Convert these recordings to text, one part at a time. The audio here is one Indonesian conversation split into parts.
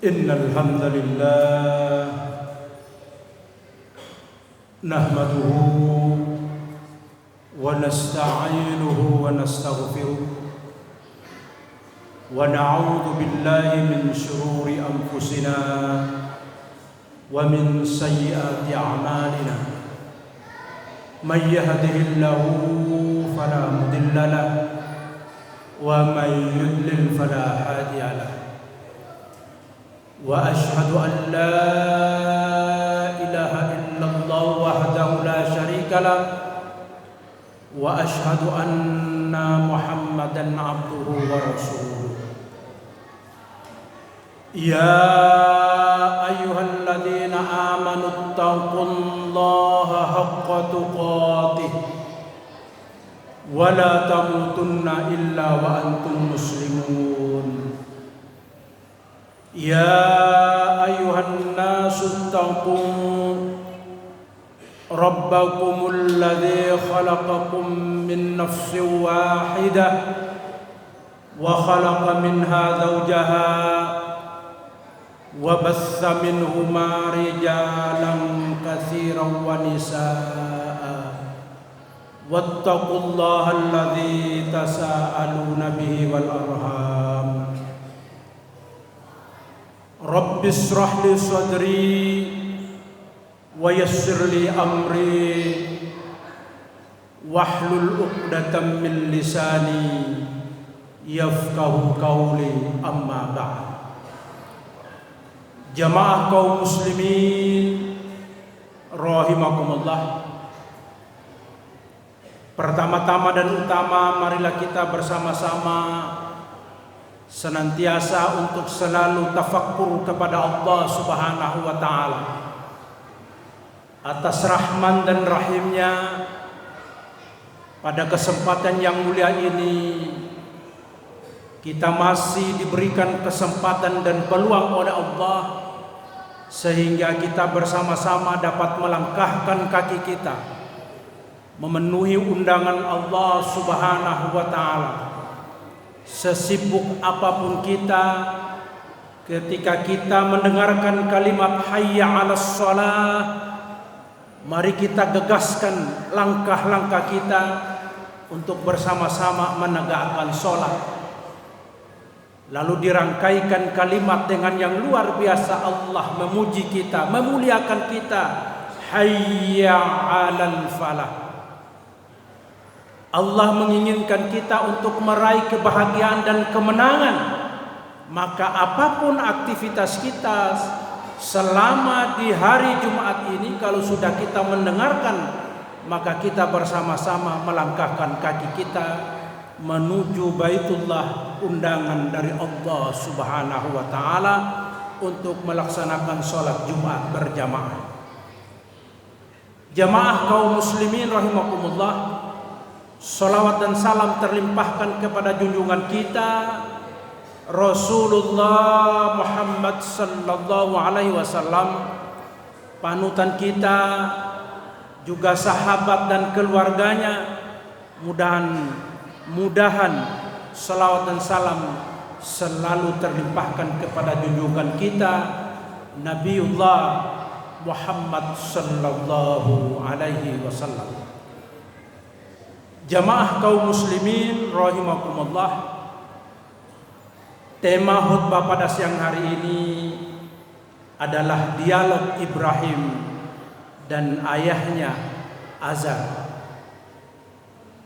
إن الحمد لله نحمده ونستعينه ونستغفره ونعوذ بالله من شرور أنفسنا ومن سيئات أعمالنا من يهده الله فلا مضل له ومن يضلل فلا هادي له وأشهد أن لا إله إلا الله وحده لا شريك له وأشهد أن محمدا عبده ورسوله يا أيها الذين آمنوا اتقوا الله حق تقاته ولا تموتن إلا وأنتم مسلمون يا أيها الناس اتقوا ربكم الذي خلقكم من نفس واحدة وخلق منها زوجها وبث منهما رجالا كثيرا ونساء واتقوا الله الذي تساءلون به والأرحام رب اشرح لي صدري ويسر لي أمري واحلل عقدة من لساني يفقه قولي أما بعد. Jamaah kaum muslimin rahimakumullah. Pertama-tama dan utama, marilah kita bersama-sama senantiasa untuk selalu tafakkur kepada Allah Subhanahu wa ta'ala atas rahman dan rahimnya. Pada kesempatan yang mulia ini kita masih diberikan kesempatan dan peluang oleh Allah sehingga kita bersama-sama dapat melangkahkan kaki kita memenuhi undangan Allah Subhanahu wa ta'ala. Sesibuk apapun kita, ketika kita mendengarkan kalimat hayya 'alas shalah, mari kita gegaskan langkah-langkah kita untuk bersama-sama menegakkan sholat. Lalu dirangkaikan kalimat dengan yang luar biasa. Allah memuji kita, memuliakan kita. Hayya 'alal falah. Allah menginginkan kita untuk meraih kebahagiaan dan kemenangan. Maka apapun aktivitas kita selama di hari Jumat ini, kalau sudah kita mendengarkan, maka kita bersama-sama melangkahkan kaki kita menuju Baitullah, undangan dari Allah Subhanahu wa ta'ala untuk melaksanakan sholat Jumat berjamaah. Jamaah kaum muslimin rahimakumullah, salawat dan salam terlimpahkan kepada junjungan kita Rasulullah Muhammad sallallahu alaihi wasallam, panutan kita, juga sahabat dan keluarganya. Mudahan salawat dan salam selalu terlimpahkan kepada junjungan kita Nabiullah Muhammad sallallahu alaihi wasallam. Jamaah kaum muslimin rahimakumullah, tema khutbah pada siang hari ini adalah dialog Ibrahim dan ayahnya Azar.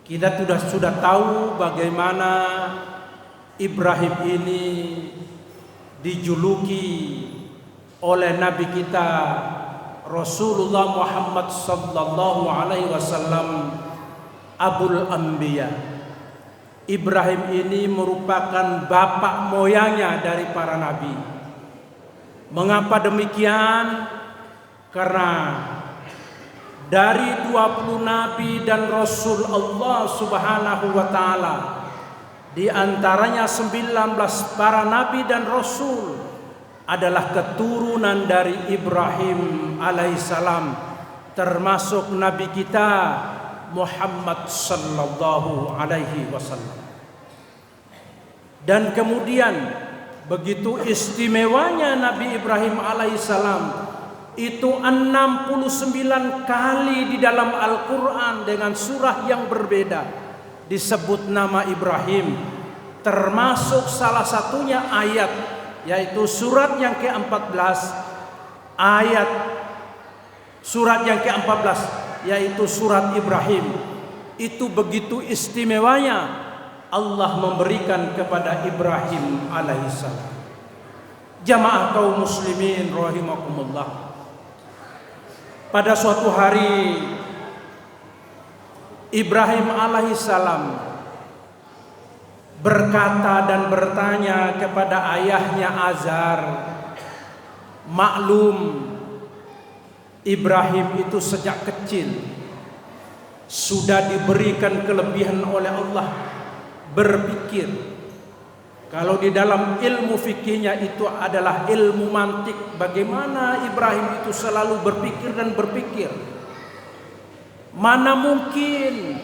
Kita sudah tahu bagaimana Ibrahim ini dijuluki oleh Nabi kita Rasulullah Muhammad sallallahu alaihi wasallam Abul Anbiya. Ibrahim ini merupakan bapak moyangnya dari para nabi. Mengapa demikian? Karena dari 20 nabi dan rasul Allah Subhanahu wa ta'ala, di antaranya 19 para nabi dan rasul adalah keturunan dari Ibrahim alaihissalam, termasuk nabi kita Muhammad sallallahu alaihi wasallam. Dan kemudian Begitu istimewanya Nabi Ibrahim alaihissalam. Itu 69 kali di dalam Al-Quran dengan surah yang berbeda disebut nama Ibrahim. Termasuk salah satunya ayat, yaitu surat yang ke-14, ayat surat yang ke-14, yaitu surat Ibrahim. Itu begitu istimewanya Allah memberikan kepada Ibrahim alaihissalam. Jamaah kaum muslimin rahimakumullah. Pada suatu hari Ibrahim alaihissalam berkata dan bertanya kepada ayahnya Azar. Maklum, Ibrahim itu sejak kecil sudah diberikan kelebihan oleh Allah berpikir. Kalau di dalam ilmu fikihnya itu adalah ilmu mantik, bagaimana Ibrahim itu selalu berpikir dan berpikir. Mana mungkin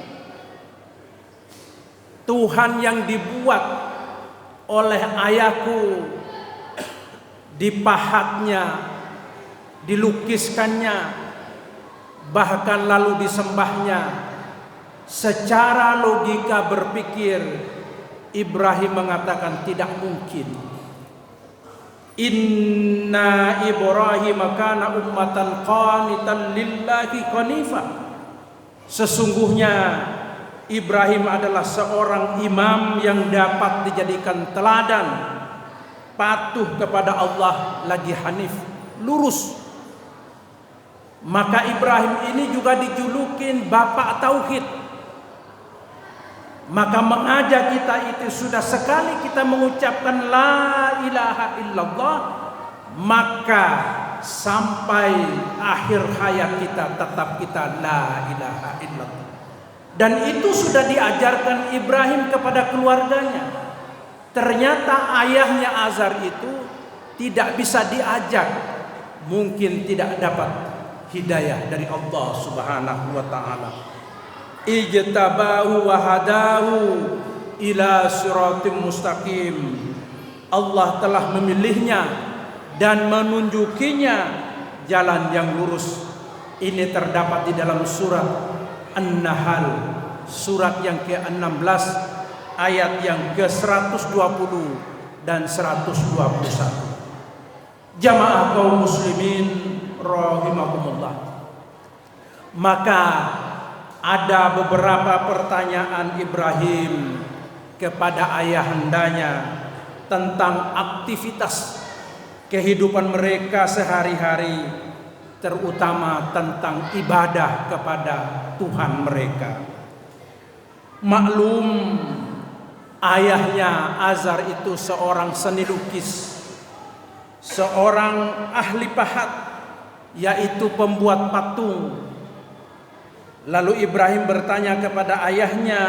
Tuhan yang dibuat oleh ayahku, dipahatnya, dilukiskannya, bahkan lalu disembahnya. Secara logika berpikir, Ibrahim mengatakan tidak mungkin. Inna Ibrahim kana ummatan qanitan lillahi qanifa. Sesungguhnya Ibrahim adalah seorang imam yang dapat dijadikan teladan, patuh kepada Allah, lagi hanif, lurus. Maka Ibrahim ini juga dijulukin bapak tauhid. Maka mengajak kita itu sudah sekali kita mengucapkan la ilaha illallah, maka sampai akhir hayat kita tetap kita la ilaha illallah. Dan itu sudah diajarkan Ibrahim kepada keluarganya. Ternyata ayahnya Azar itu tidak bisa diajak, mungkin tidak dapat hidayah dari Allah Subhanahu wa taala. Ijtabahu wa hadahu ila siratim mustaqim. Allah telah memilihnya dan menunjukinya jalan yang lurus. Ini terdapat di dalam surat An-Nahl, surat yang ke-16, ayat yang ke-120 dan 121. Jamaah kaum muslimin rahimakumullah. Maka ada beberapa pertanyaan Ibrahim kepada ayahandanya tentang aktivitas kehidupan mereka sehari-hari, terutama tentang ibadah kepada Tuhan mereka. Maklum, ayahnya Azar itu seorang seni lukis, seorang ahli pahat, yaitu pembuat patung. Lalu Ibrahim bertanya kepada ayahnya,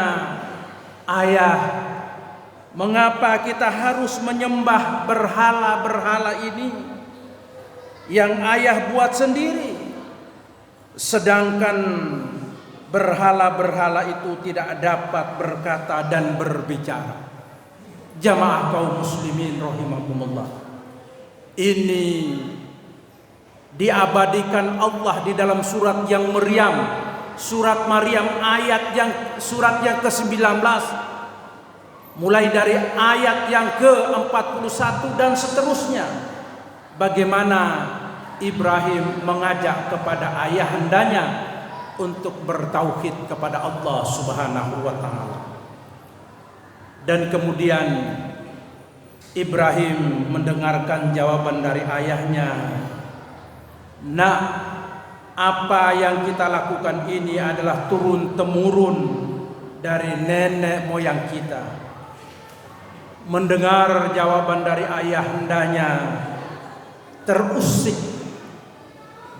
"Ayah, mengapa kita harus menyembah berhala-berhala ini yang ayah buat sendiri, sedangkan berhala-berhala itu tidak dapat berkata dan berbicara?" Jamaah kaum muslimin rahimakumullah. Ini diabadikan Allah di dalam surat yang Maryam. Surat Maryam surat yang ke-19, mulai dari ayat yang ke-41 dan seterusnya. Bagaimana Ibrahim mengajak kepada ayahandanya untuk bertauhid kepada Allah Subhanahu wa taala. Dan kemudian Ibrahim mendengarkan jawaban dari ayahnya. Nah, apa yang kita lakukan ini adalah turun-temurun dari nenek moyang kita. Mendengar jawaban dari ayahandanya, terusik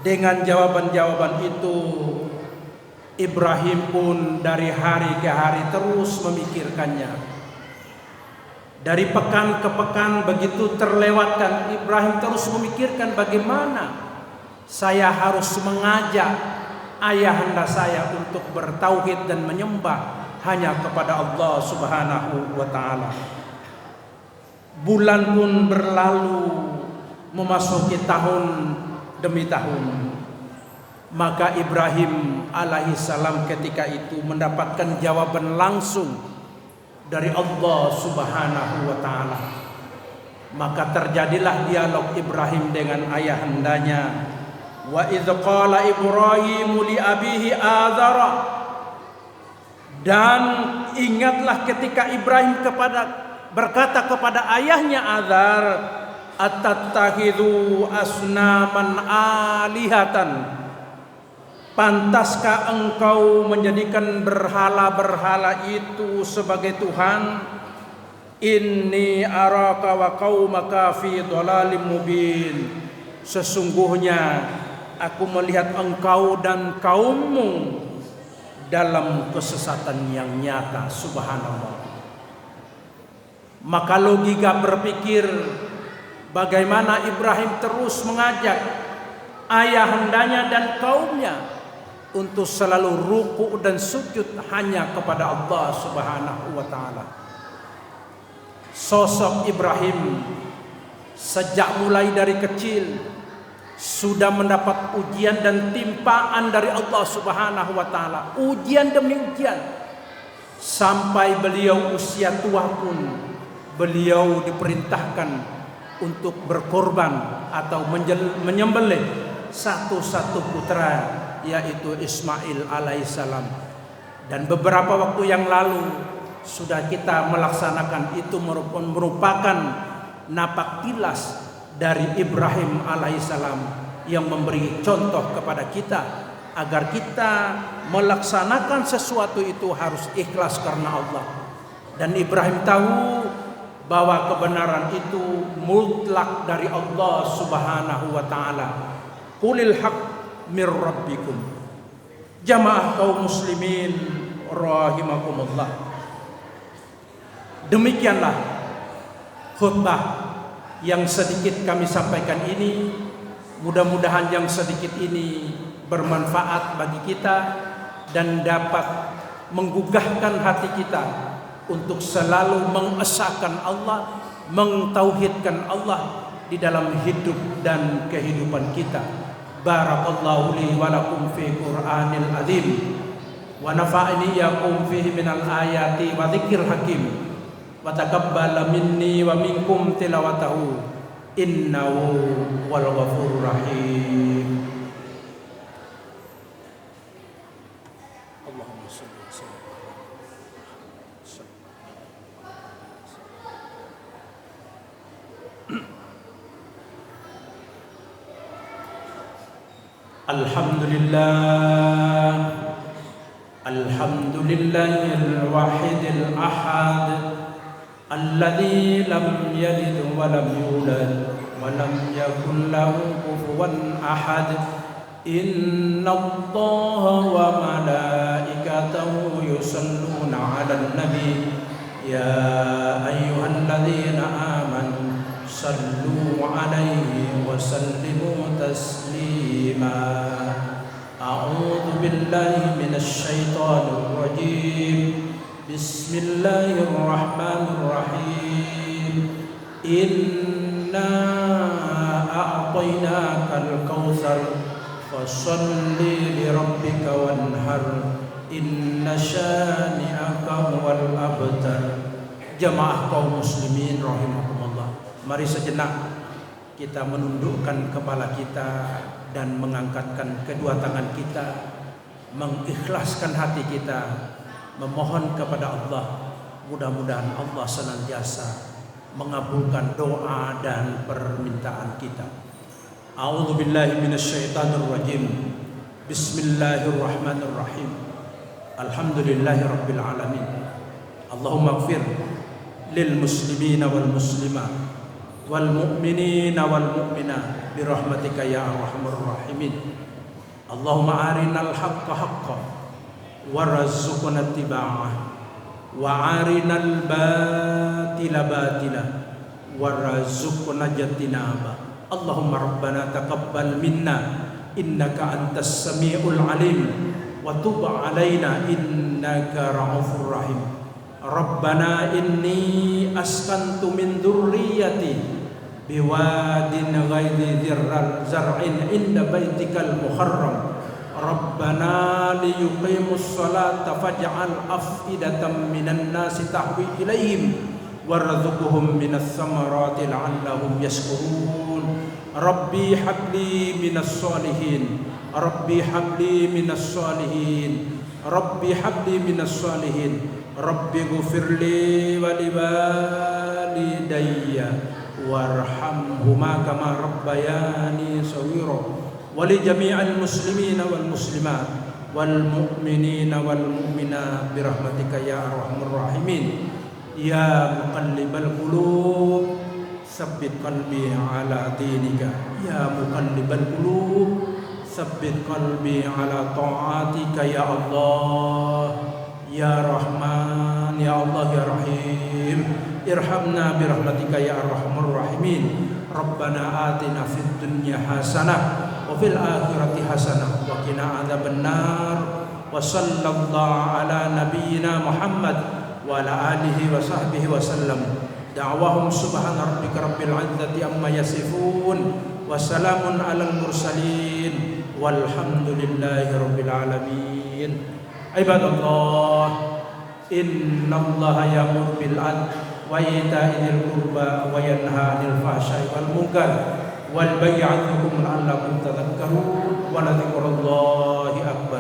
dengan jawaban-jawaban itu, Ibrahim pun dari hari ke hari terus memikirkannya. Dari pekan ke pekan begitu terlewatkan, Ibrahim terus memikirkan bagaimana saya harus mengajak ayahanda saya untuk bertauhid dan menyembah hanya kepada Allah Subhanahu wa taala. Bulan pun berlalu, memasuki tahun demi tahun. Maka Ibrahim alaihissalam ketika itu mendapatkan jawaban langsung dari Allah Subhanahu wa ta'ala. Maka terjadilah dialog Ibrahim dengan ayahandanya. Wa idz qala Ibrahim li abihi Azara. Dan ingatlah ketika Ibrahim berkata kepada ayahnya Azar, atattakhidhu asnaman alihatan. Pantaskah engkau menjadikan berhala-berhala itu sebagai Tuhan? Inni araka wa qaumaka fi dhalalim mubin. Sesungguhnya aku melihat engkau dan kaummu dalam kesesatan yang nyata. Subhanallah. Maka logika berpikir bagaimana Ibrahim terus mengajak ayahandanya dan kaumnya untuk selalu ruku dan sujud hanya kepada Allah Subhanahu wa ta'ala. Sosok Ibrahim sejak mulai dari kecil sudah mendapat ujian dan timpaan dari Allah Subhanahu wa ta'ala. Ujian demi ujian. Sampai beliau usia tua pun beliau diperintahkan untuk berkorban atau menyembelih satu-satu putra, yaitu Ismail alaihissalam. Dan beberapa waktu yang lalu sudah kita melaksanakan itu merupakan napak tilas dari Ibrahim alaihissalam yang memberi contoh kepada kita agar kita melaksanakan sesuatu itu harus ikhlas karena Allah. Dan Ibrahim tahu bahwa kebenaran itu mutlak dari Allah Subhanahu wa ta'ala. Qulil haq mir rabbikum. Jamaah kaum muslimin rahimakumullah. Demikianlah khutbah yang sedikit kami sampaikan ini. Mudah-mudahan yang sedikit ini bermanfaat bagi kita dan dapat menggugahkan hati kita untuk selalu mengesahkan Allah, mentauhidkan Allah di dalam hidup dan kehidupan kita. Barakallahu li wa lakum fi Qur'anil azim wa nafa'ani yakum fihi minal ayati wa dzikril hakim wa taqabbala minni wa minkum tilawatahu innahu wal ghafurur rahim. Allahumma shalli wa sallim. Alhamdulillah, alhamdulillahil wahidil ahad, alladzi lam yalid wa lam yulad wa lam yakul lahu kufuwan ahad. Inna Allaha wa malaikatahu yusalluna 'alan nabi ya ayyuhalladzina amanu sallu 'alaihi wa sallimu taslima. A'udzu billahi minasy syaithanir rajim. Bismillahirrahmanirrahim. Inna a'tainakal kautsar fasholli li rabbika wanhar. Inna syani'aka huwal abtar. Jamaah kaum muslimin rahimakumullah. Mari sejenak kita menundukkan kepala kita dan mengangkatkan kedua tangan kita, mengikhlaskan hati kita, memohon kepada Allah. Mudah-mudahan Allah senantiasa mengabulkan doa dan permintaan kita. A'udzu billahi minasyaitonir rajim. Bismillahirrahmanirrahim. Alhamdulillahirabbil alamin. Allahumma ighfir lil muslimina wal muslimat wal mu'minina wal mu'minat birahmatika ya arhamar rahimin. Allahumma arinal haqqa haqqan warzuqna ittiba'ah wa arinal batila batila warzuqna ijtinaba. Allahumma rabbana taqabbal minna innaka antas samiul alim wa tub alaina innaka ra'ufur rahim. Rabbana inni askantu min dzurriyyati biwadin ghairi zar'in inda baitikal muharram Rabbana liyuqimus salata faj'al af'idatan minan nasi tahwi ilaihim warzuqhum minas samarati la'allahum yashkurun Rabbi habli minas salihin Rabbi habli minas salihin Rabbi habli minas salihin Rabbi ghfirli wa liwalidayya warhamhuma kama rabbayani shaghira wa li jami'il muslimina wal muslimat wal mu'minina wal mu'minat bi rahmatika ya arhamar rahimin ya muqallibal qulub tsabbit qalbi ala dinika ya muqallibal qulub tsabbit qalbi ala ta'atika ya Allah ya Rahman ya Allah ya Rahim irhamna bi rahmatika ya arhamar rahimin Rabbana atina fid dunya hasanah wa fil akhirati hasanah wa qina adzabannar wa sallallahu ala nabiyyina Muhammad wa ala alihi wa sahbihi wa sallam da'wahum subhana rabbika rabbil izzati amma yasifun wa salamun alal mursalin walhamdulillahi rabbil alamin ibadallah innallaha ya'muru bil 'adli wa ita'i dzil qurba wa yanha 'anil fahsya'i wal munkar wal baghi 'idzukum la'allakum tadhakkarun wa la dzikrullahi akbar